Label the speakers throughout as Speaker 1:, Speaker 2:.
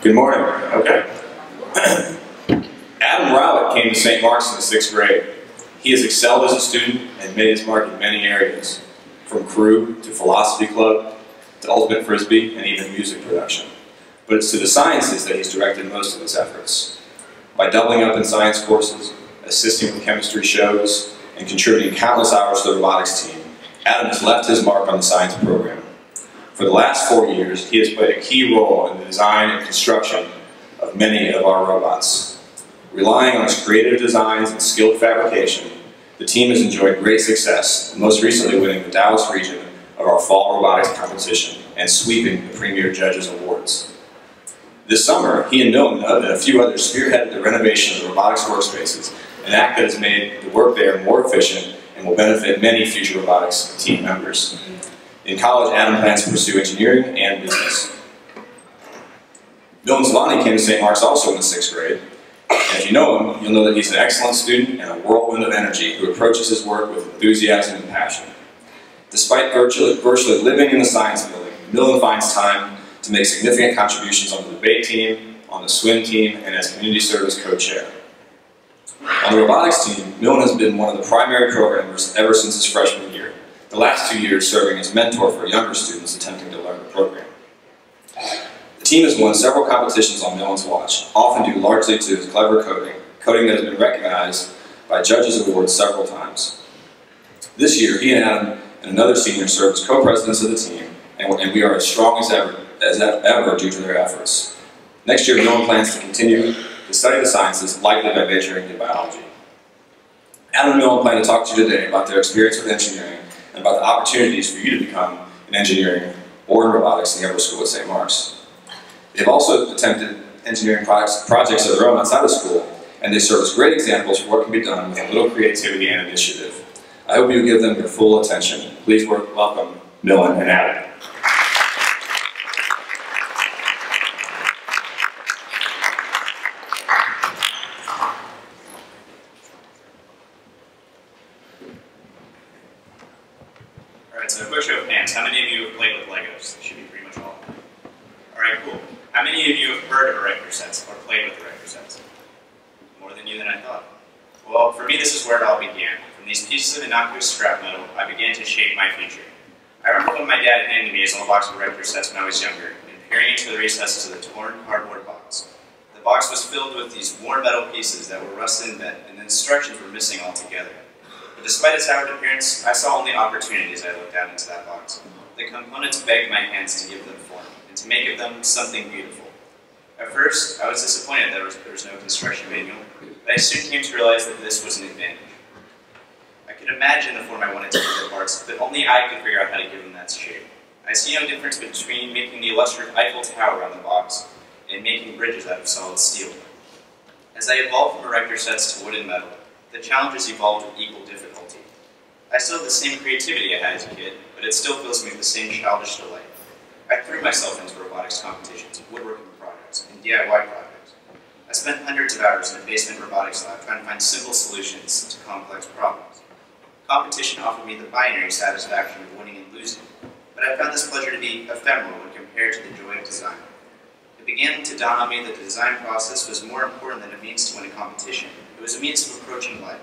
Speaker 1: Good morning. Okay. Adam Rawot came to St. Mark's in the 6th grade. He has excelled as a student and made his mark in many areas, from crew to philosophy club to ultimate frisbee and even music production. But it's to the sciences that he's directed most of his efforts. By doubling up in science courses, assisting with chemistry shows, and contributing countless hours to the robotics team, Adam has left his mark on the science program. For the last 4 years, he has played a key role in the design and construction of many of our robots. Relying on his creative designs and skilled fabrication, the team has enjoyed great success, most recently winning the Dallas region of our fall robotics competition and sweeping the Premier Judges Awards. This summer, he and Milan and a few others spearheaded the renovation of the robotics workspaces, an act that has made the work there more efficient and will benefit many future robotics team members. In college, Adam plans to pursue engineering and business. Milan Savani came to St. Mark's also in the 6th grade. And if you know him, you'll know that he's an excellent student and a whirlwind of energy who approaches his work with enthusiasm and passion. Despite virtually living in the science building, Milan finds time to make significant contributions on the debate team, on the swim team, and as community service co-chair. On the robotics team, Milan has been one of the primary programmers ever since his freshman year, the last 2 years serving as mentor for younger students attempting to learn the program. The team has won several competitions on Milan's watch, often due largely to his clever coding that has been recognized by Judges Awards several times. This year, he and Adam and another senior serve as co-presidents of the team, and we are as strong as ever due to their efforts. Next year, Milan plans to continue to study the sciences, likely by majoring in biology. Adam and Milan plan to talk to you today about their experience with engineering and about the opportunities for you to become in engineering or in robotics in the upper school at St. Mark's. They've also attempted engineering projects of their own outside of school, and they serve as great examples for what can be done with a little creativity and initiative. I hope you give them your full attention. Please welcome Milan and Adam.
Speaker 2: Alright, so a quick show of hands. How many of you have played with Legos? That should be pretty much all. Alright, cool. How many of you have heard of erector sets or played with erector sets? More than you than I thought. Well, for me, this is where it all began. From these pieces of innocuous scrap metal, I began to shape my future. I remember when my dad handed me his old box of erector sets when I was younger, and peering into the recesses of the torn cardboard box. The box was filled with these worn metal pieces that were rusted and bent, and the instructions were missing altogether. But despite its outward appearance, I saw only opportunities as I looked down into that box. The components begged my hands to give them form, and to make of them something beautiful. At first, I was disappointed that there was no construction manual, but I soon came to realize that this was an advantage. I could imagine the form I wanted to give the parts, but only I could figure out how to give them that shape. I see no difference between making the illustrious Eiffel Tower on the box and making bridges out of solid steel. As I evolved from erector sets to wood and metal, the challenges evolved with equal difficulty. I still have the same creativity I had as a kid, but it still fills me with the same childish delight. I threw myself into robotics competitions, woodworking projects, and DIY projects. I spent hundreds of hours in a basement robotics lab trying to find simple solutions to complex problems. Competition offered me the binary satisfaction of winning and losing, but I found this pleasure to be ephemeral when compared to the joy of design. It began to dawn on me that the design process was more important than a means to win a competition. It was a means of approaching life,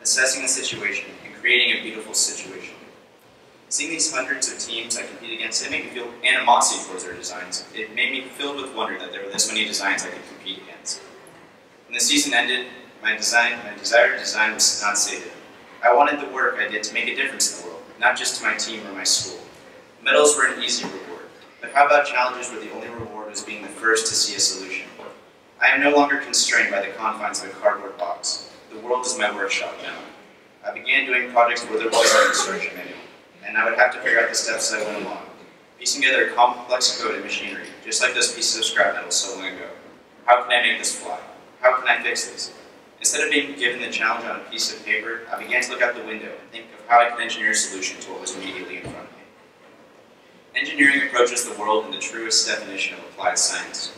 Speaker 2: assessing the situation, and creating a beautiful situation. Seeing these hundreds of teams I compete against, it made me feel animosity towards their designs. It made me filled with wonder that there were this many designs I could compete against. When the season ended, my desire to design was not sated. I wanted the work I did to make a difference in the world, not just to my team or my school. Medals were an easy reward, but how about challenges where the only reward was being the first to see a solution? I am no longer constrained by the confines of a cardboard box. The world is my workshop now. I began doing projects where there was no construction manual, and I would have to figure out the steps as I went along, piecing together complex code and machinery, just like those pieces of scrap metal so long ago. How can I make this fly? How can I fix this? Instead of being given the challenge on a piece of paper, I began to look out the window and think of how I could engineer a solution to what was immediately in front of me. Engineering approaches the world in the truest definition of applied science.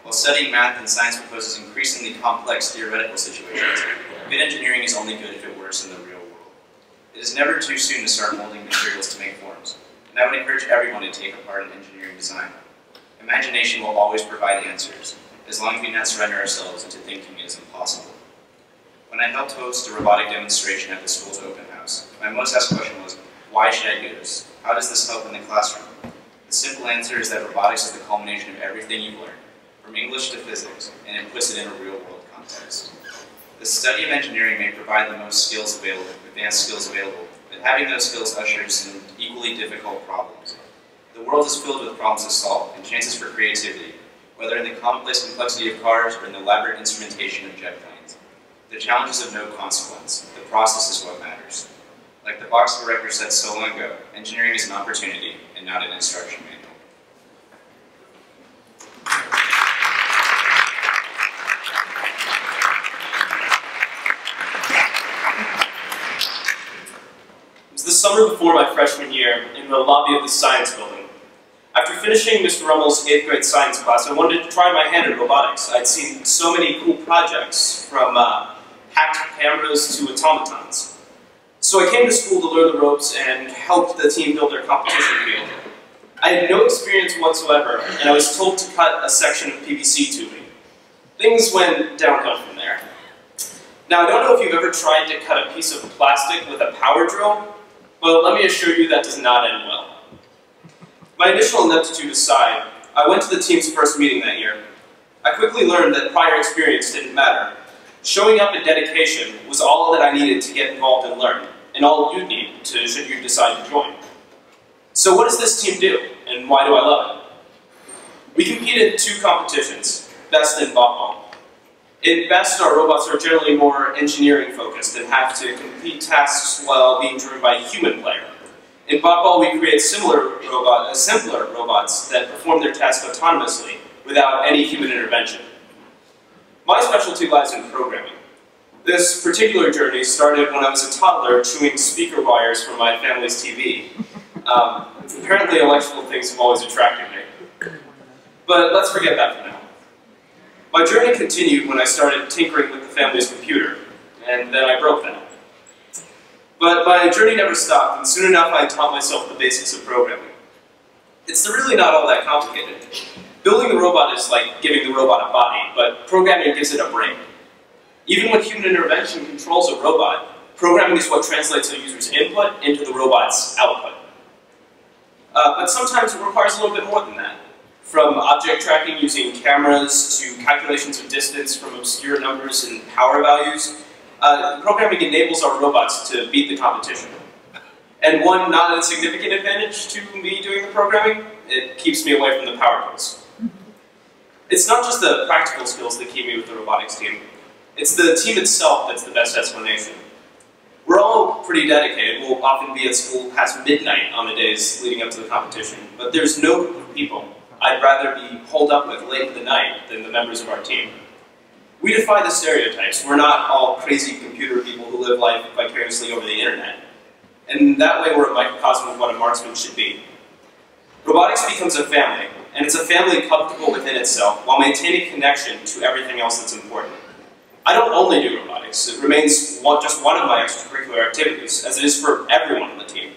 Speaker 2: While studying math and science proposes increasingly complex theoretical situations, good engineering is only good if it works in the real world. It is never too soon to start molding materials to make forms, and I would encourage everyone to take a part in engineering design. Imagination will always provide answers, as long as we do not surrender ourselves into thinking it is impossible. When I helped host a robotic demonstration at the school's open house, my most asked question was, why should I do this? How does this help in the classroom? The simple answer is that robotics is the culmination of everything you've learned, from English to physics, and it puts it in a real-world context. The study of engineering may provide the most skills available, advanced skills available, but having those skills ushers in equally difficult problems. The world is filled with problems to solve, and chances for creativity, whether in the commonplace complexity of cars or in the elaborate instrumentation of jet planes. The challenge is of no consequence. The process is what matters. Like the box director said so long ago, engineering is an opportunity and not an instruction manual.
Speaker 3: It was the summer before my freshman year in the lobby of the science building. After finishing Mr. Rummel's 8th grade science class, I wanted to try my hand at robotics. I'd seen so many cool projects, from hacked cameras to automatons. So I came to school to learn the ropes and helped the team build their competition field. I had no experience whatsoever, and I was told to cut a section of PVC tubing. Things went downhill from there. Now, I don't know if you've ever tried to cut a piece of plastic with a power drill, but let me assure you that does not end well. My initial ineptitude aside, I went to the team's first meeting that year. I quickly learned that prior experience didn't matter. Showing up and dedication was all that I needed to get involved and learn, and all you'd need to should you decide to join. So what does this team do, and why do I love it? We competed in 2 competitions, Best and Bot. In Best, our robots are generally more engineering focused and have to complete tasks while being driven by a human player. In Bot, we create simpler robots that perform their tasks autonomously without any human intervention. My specialty lies in programming. This particular journey started when I was a toddler chewing speaker wires from my family's TV. Apparently electrical things have always attracted me. But let's forget that for now. My journey continued when I started tinkering with the family's computer, and then I broke that. But my journey never stopped, and soon enough I taught myself the basics of programming. It's really not all that complicated. Building the robot is like giving the robot a body, but programming gives it a brain. Even when human intervention controls a robot, programming is what translates a user's input into the robot's output. But sometimes it requires a little bit more than that. From object tracking using cameras to calculations of distance from obscure numbers and power values, programming enables our robots to beat the competition. And one not insignificant advantage to me doing the programming, it keeps me away from the power tools. It's not just the practical skills that keep me with the robotics team. It's the team itself that's the best explanation. We're all pretty dedicated. We'll often be at school past midnight on the days leading up to the competition, but there's no group of people I'd rather be holed up with late in the night than the members of our team. We defy the stereotypes. We're not all crazy computer people who live life vicariously over the internet. And that way we're a microcosm of what a marksman should be. Robotics becomes a family, and it's a family comfortable within itself while maintaining connection to everything else that's important. I don't only do robotics. It remains just one of my extracurricular activities, as it is for everyone on the team.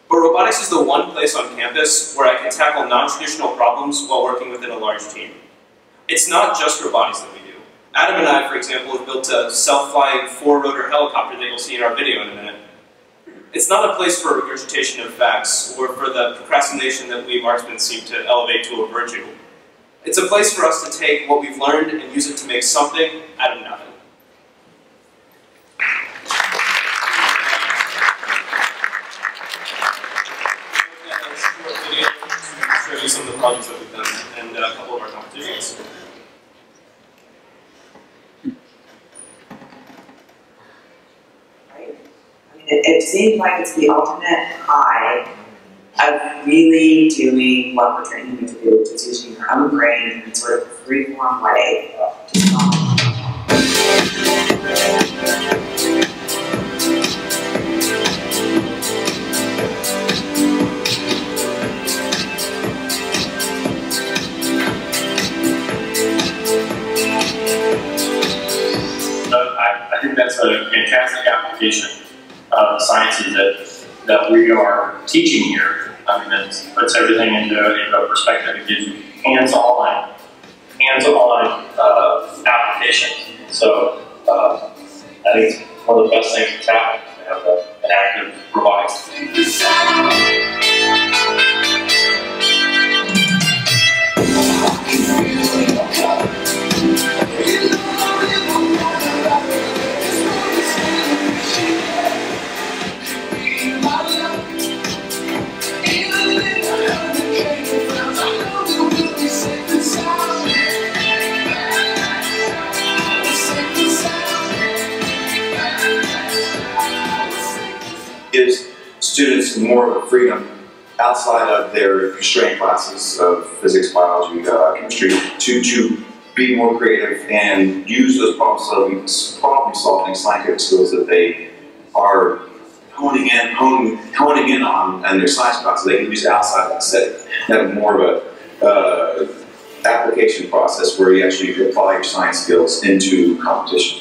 Speaker 3: But robotics is the one place on campus where I can tackle non-traditional problems while working within a large team. It's not just robotics that we do. Adam and I, for example, have built a self-flying 4-rotor helicopter that you'll see in our video in a minute. It's not a place for regurgitation of facts or for the procrastination that we marksmen seem to elevate to a virtue. It's a place for us to take what we've learned and use it to make something out of nothing. Show you some of the projects that we've done and a couple of our competitions.
Speaker 4: Right. I mean, it seems like it's the ultimate high of really doing what we're training you to do, which is using your own brain in sort of a free-form way to solve.
Speaker 5: I think that's a fantastic application of the sciences that we are teaching here. I mean, it puts everything into perspective. It gives you hands-on applications. So I think it's one of the best things that's happened to have an active robotics.
Speaker 6: Gives students more of a freedom outside of their constrained classes of physics, biology, chemistry to be more creative and use those problem solving scientific skills that they are honing in on in their science classes. They can use outside that setting. Have more of a application process where you actually apply your science skills into competition.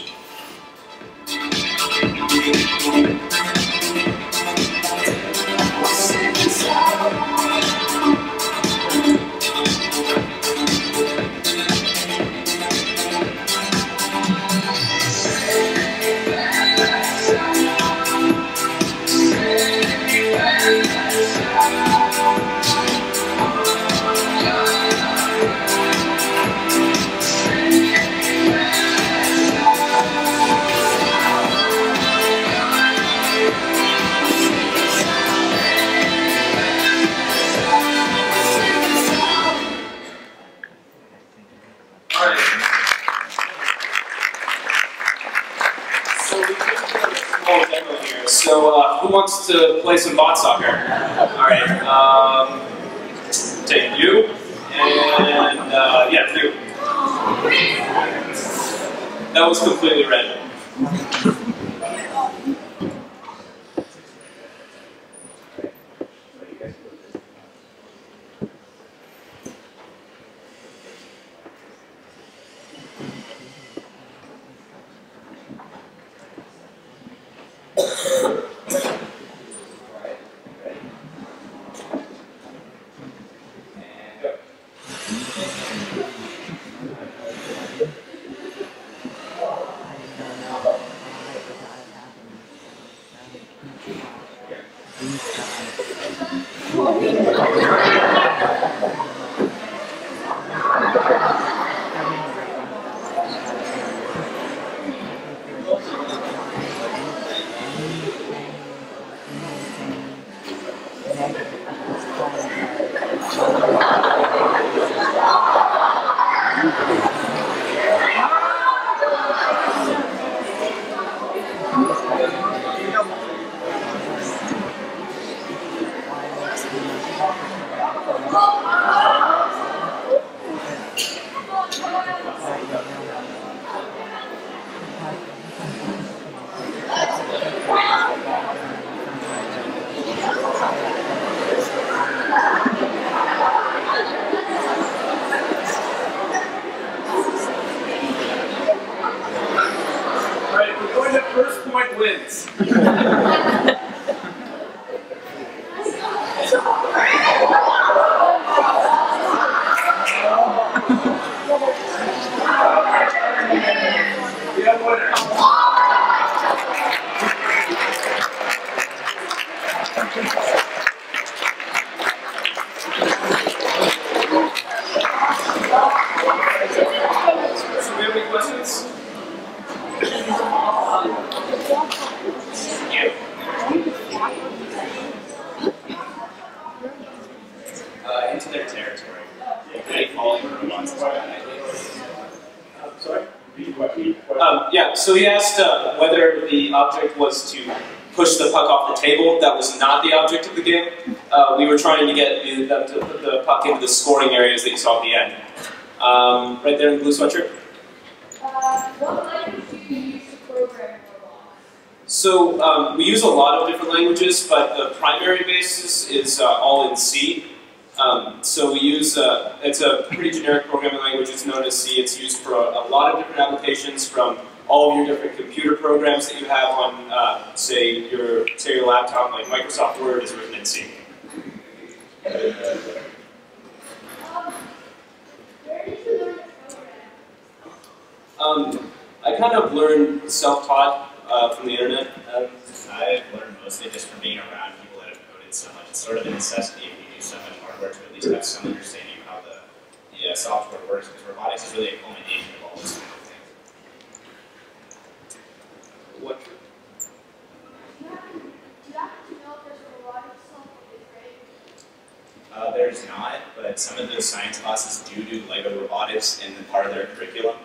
Speaker 3: So, who wants to play some bot soccer? All right, take you, and yeah, you. That was completely random. Into their territory. They fall in robots. Sorry? Yeah, so he asked whether the object was to push the puck off the table. That was not the object of the game. We were trying to get them to put the puck into the scoring areas that you saw at the end. Right there in the blue sweatshirt.
Speaker 7: What language do you use to program robots?
Speaker 3: So we use a lot of different languages, but the primary basis is all in C. So we use, it's a pretty generic programming language. It's known as C. It's used for a lot of different applications, from all of your different computer programs that you have on, say your laptop, like Microsoft Word is written in C. kind of learned self-taught from the internet.
Speaker 2: I've learned mostly just from being around people that have coded so much. It's sort of a necessity if you do so much hard work to at least have some understanding of how the software works, because robotics is really a culmination of all those kind of things.
Speaker 3: What?
Speaker 7: Do you happen to know if there's a robotics software grade?
Speaker 2: There's not, but some of those science classes do Lego robotics in part of their curriculum.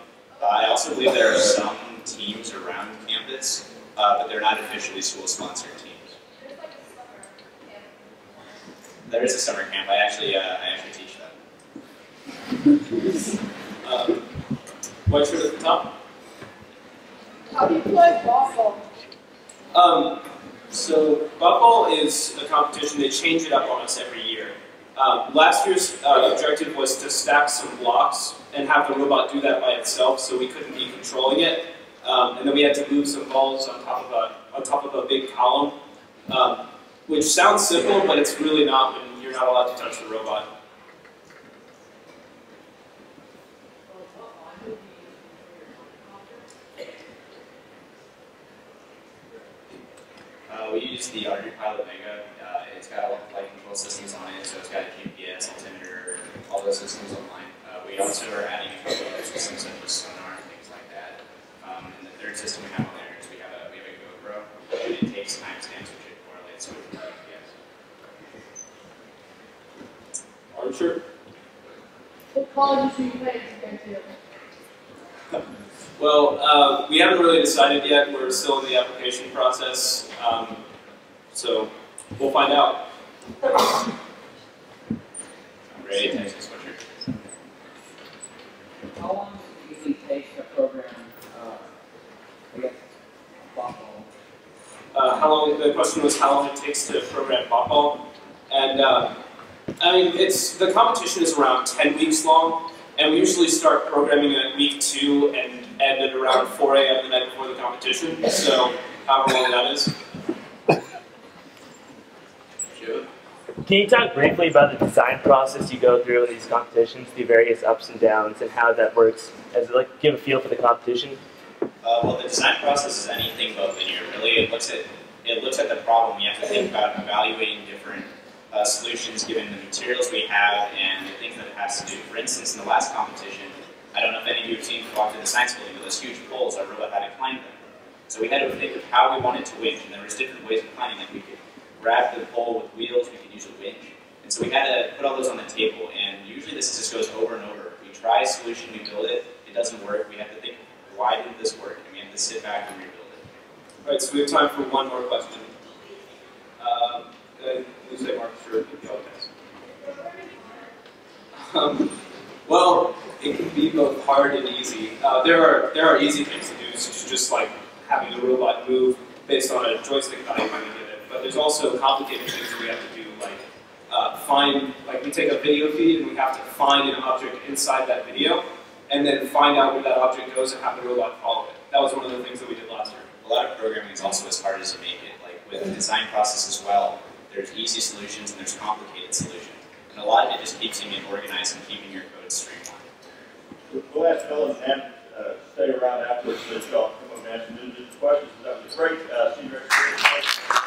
Speaker 2: I also believe there are some teams around campus, but they're not officially school-sponsored teams.
Speaker 7: There's like a summer camp.
Speaker 2: There is a summer camp. I actually teach that.
Speaker 3: White shirt at the top.
Speaker 7: How do you play ball?
Speaker 3: So Buffball is a competition. They change it up on us every year. Last year's objective was to stack some blocks and have the robot do that by itself, so we couldn't be controlling it. And then we had to move some balls on top of a big column, which sounds simple, but it's really not when you're not allowed to touch the robot.
Speaker 2: We use the Pilot Mega. It's got all the flight control systems on it, so it's got a GPS, altimeter, all those systems online. We also are adding a couple other systems such as sonar and things like that. And the third system we have on there is we have a GoPro, and it takes timestamps which it correlates with the GPS.
Speaker 3: Orange shirt.
Speaker 7: What college do you play to?
Speaker 3: Well, we haven't really decided yet. We're still in the application process, so we'll find out.
Speaker 2: I'm ready to Texas sweatshirt.
Speaker 8: How long does it usually take to program, I guess, Buffball?
Speaker 3: The question was how long it takes to program Buffball. And I mean, the competition is around 10 weeks long, and we usually start programming at week 2 and end at around 4 a.m. the night before the competition, so however long that is.
Speaker 9: Can you talk briefly about the design process you go through in these competitions, the various ups and downs, and how that works? Give a feel for the competition.
Speaker 2: Well, the design process is anything but linear. Really, it looks at the problem. You have to think about evaluating different solutions given the materials we have and the things that it has to do. For instance, in the last competition, I don't know if any of you have seen walk through the science building, but those huge poles, our robot had to climb them. So we had to think of how we wanted to winch, and there was different ways of climbing. Like we could grab the pole with wheels, we could use a winch. And so we had to put all those on the table, and usually this just goes over and over. We try a solution, we build it, it doesn't work, we have to think, why didn't this work? And we have to sit back and rebuild it.
Speaker 3: All right, so we have time for one more question. You say Mark, sure, well, it can be both hard and easy. There are easy things to do, such as just like having the robot move based on a joystick value when you get it. But there's also complicated things that we have to do, like we take a video feed and we have to find an object inside that video, and then find out where that object goes and have the robot follow it. That was one of the things that we did last year.
Speaker 2: A lot of programming is also as hard as you make it. Like with the design process as well, there's easy solutions and there's complicated solutions. And a lot of it just keeps you organized and keeping your code streamlined.
Speaker 10: We'll ask fellas and stay around afterwards so y'all come up and answer questions. That was great. See you next week.